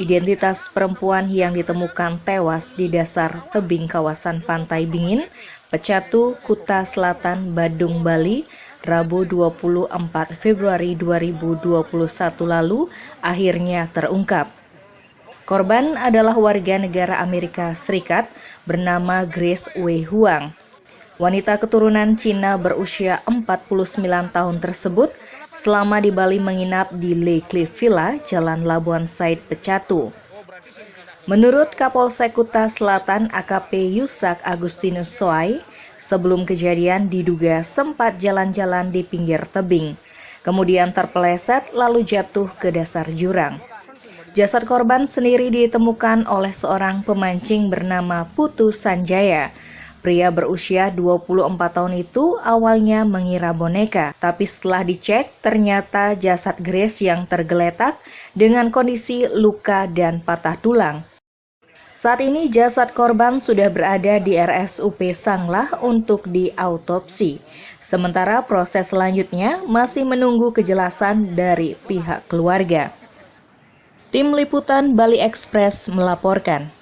Identitas perempuan yang ditemukan tewas di dasar tebing kawasan Pantai Bingin, Pecatu, Kuta Selatan, Badung, Bali, Rabu 24 Februari 2021 lalu akhirnya terungkap. Korban adalah warga negara Amerika Serikat bernama Grace Wei Huang. Wanita keturunan Cina berusia 49 tahun tersebut selama di Bali menginap di Lake Cliff Villa, Jalan Labuan Said, Pecatu. Menurut Kapolsek Kuta Selatan AKP Yusak Agustinus Soai, sebelum kejadian diduga sempat jalan-jalan di pinggir tebing, kemudian terpeleset lalu jatuh ke dasar jurang. Jasad korban sendiri ditemukan oleh seorang pemancing bernama Putu Sanjaya. Pria berusia 24 tahun itu awalnya mengira boneka, tapi setelah dicek ternyata jasad Grace yang tergeletak dengan kondisi luka dan patah tulang. Saat ini jasad korban sudah berada di RSUP Sanglah untuk diautopsi. Sementara proses selanjutnya masih menunggu kejelasan dari pihak keluarga. Tim Liputan Bali Express melaporkan.